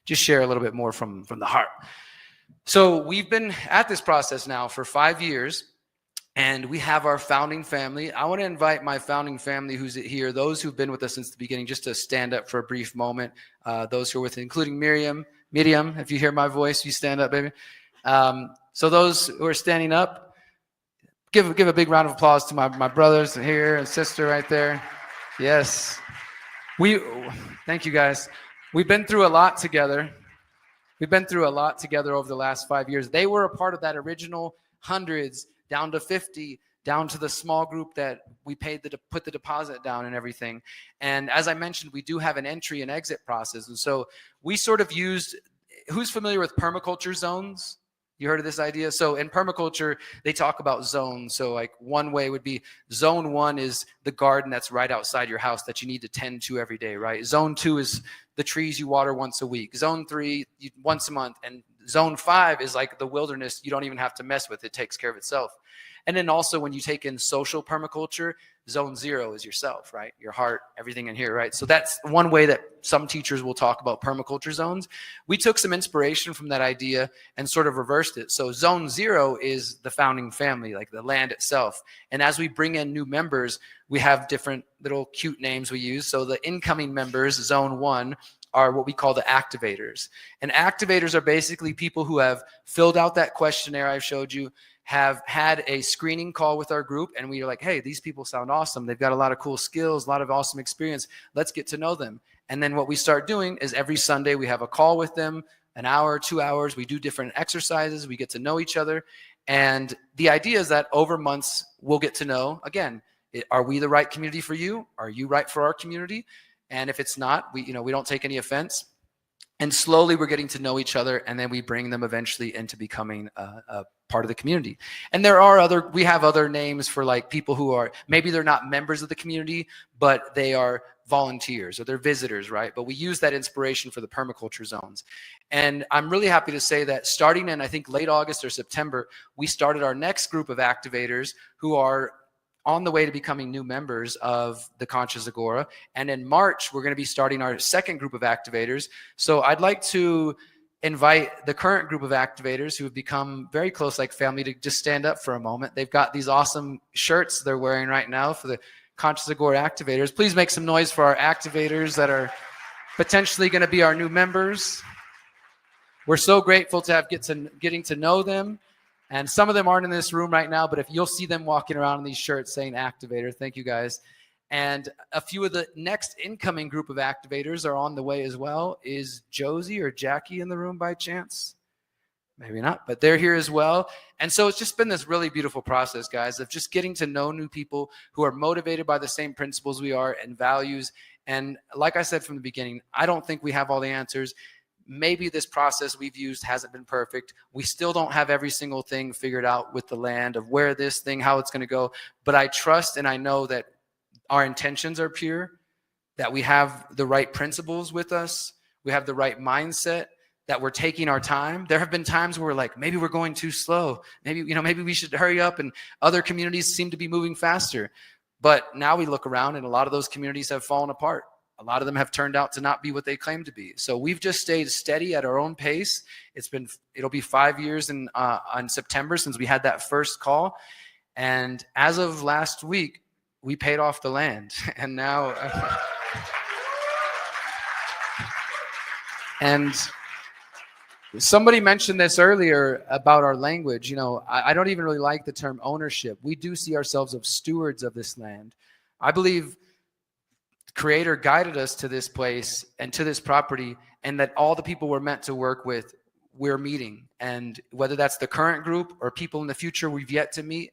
just share a little bit more from the heart. So we've been at this process now for 5 years, and we have our founding family. I want to invite my founding family who's here, those who've been with us since the beginning, just to stand up for a brief moment. Those who are with, including Miriam. Miriam, if you hear my voice, you stand up, baby. So those who are standing up, Give a big round of applause to my brothers here and sister right there. Yes. Thank you guys. We've been through a lot together. We've been through a lot together over the last 5 years. They were a part of that original hundreds, down to 50, down to the small group that we paid to put the deposit down and everything. And as I mentioned, we do have an entry and exit process. And so we sort of used, who's familiar with permaculture zones? You heard of this idea? So in permaculture, they talk about zones. So like one way would be zone 1 is the garden that's right outside your house that you need to tend to every day, right? Zone 2 is the trees you water once a week. Zone 3, once a month. And zone 5 is like the wilderness you don't even have to mess with. It takes care of itself. And then also when you take in social permaculture, zone 0 is yourself, right? Your heart, everything in here, right? So that's one way that some teachers will talk about permaculture zones. We took some inspiration from that idea and sort of reversed it. So zone 0 is the founding family, like the land itself. And as we bring in new members, we have different little cute names we use. So the incoming members, zone 1, are what we call the activators. And activators are basically people who have filled out that questionnaire I showed you, have had a screening call with our group, and we are like, hey, these people sound awesome. They've got a lot of cool skills, a lot of awesome experience. Let's get to know them. And then what we start doing is every Sunday we have a call with them, an hour, 2 hours. We do different exercises. We get to know each other. And the idea is that over months, we'll get to know, again, are we the right community for you? Are you right for our community? And if it's not, we don't take any offense. And slowly we're getting to know each other, and then we bring them eventually into becoming a part of the community. And we have other names for like people who are, maybe they're not members of the community, but they are volunteers or they're visitors, right? But we use that inspiration for the permaculture zones. And I'm really happy to say that starting in, I think, late August or September, we started our next group of activators who are on the way to becoming new members of the Conscious Agora. And in March, we're going to be starting our second group of activators. So I'd like to invite the current group of activators who have become very close, like family, to just stand up for a moment. They've got these awesome shirts they're wearing right now for the Conscious Agora activators. Please make some noise for our activators that are potentially going to be our new members. We're so grateful to have getting to know them. And some of them aren't in this room right now, but if you'll see them walking around in these shirts saying activator, thank you guys. And a few of the next incoming group of activators are on the way as well. Is Josie or Jackie in the room by chance? Maybe not, but they're here as well. And so it's just been this really beautiful process, guys, of just getting to know new people who are motivated by the same principles we are and values. And like I said from the beginning, I don't think we have all the answers. Maybe this process we've used hasn't been perfect. We still don't have every single thing figured out with the land of where this thing, how it's going to go. But I trust and I know that our intentions are pure, that we have the right principles with us. We have the right mindset, that we're taking our time. There have been times where we're like, maybe we're going too slow. Maybe we should hurry up, and other communities seem to be moving faster. But now we look around and a lot of those communities have fallen apart. A lot of them have turned out to not be what they claim to be. So we've just stayed steady at our own pace. It'll be 5 years on September since we had that first call. And as of last week, we paid off the land. And now, and somebody mentioned this earlier about our language. I don't even really like the term ownership. We do see ourselves as stewards of this land. I believe Creator guided us to this place and to this property, and that all the people we're meant to work with, we're meeting. And whether that's the current group or people in the future we've yet to meet,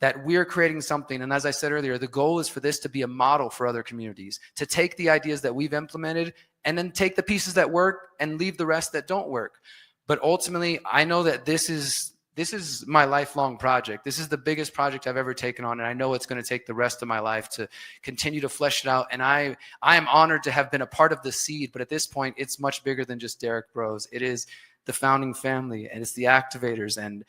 that we're creating something. And as I said earlier, the goal is for this to be a model for other communities, to take the ideas that we've implemented and then take the pieces that work and leave the rest that don't work. But ultimately, I know that this is my lifelong project. This is the biggest project I've ever taken on, and I know it's going to take the rest of my life to continue to flesh it out. And I am honored to have been a part of the seed, but at this point, it's much bigger than just Derrick Broze. It is the founding family, and it's the activators, and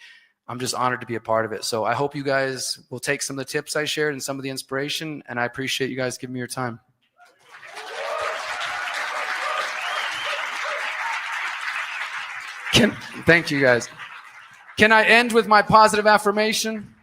I'm just honored to be a part of it. So I hope you guys will take some of the tips I shared and some of the inspiration, and I appreciate you guys giving me your time. Thank you, guys. Can I end with my positive affirmation?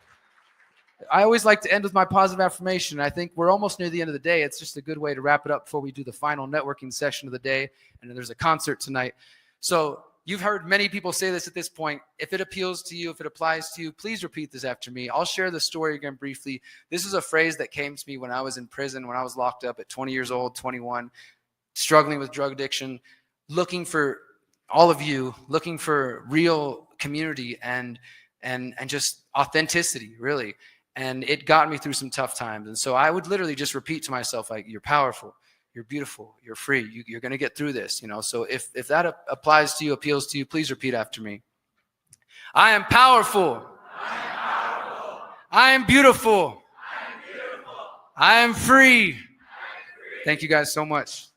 I always like to end with my positive affirmation. I think we're almost near the end of the day. It's just a good way to wrap it up before we do the final networking session of the day. And then there's a concert tonight. So you've heard many people say this at this point. If it appeals to you, if it applies to you, please repeat this after me. I'll share the story again briefly. This is a phrase that came to me when I was in prison, when I was locked up at 20 years old, 21, struggling with drug addiction, looking for all of you, looking for real community and just authenticity, really. And it got me through some tough times. And so I would literally just repeat to myself, like, you're powerful, you're beautiful, you're free, you're going to get through this, So if that applies to you, appeals to you, please repeat after me. I am powerful. I am powerful. I am beautiful. I am beautiful. I am free. Thank you guys so much.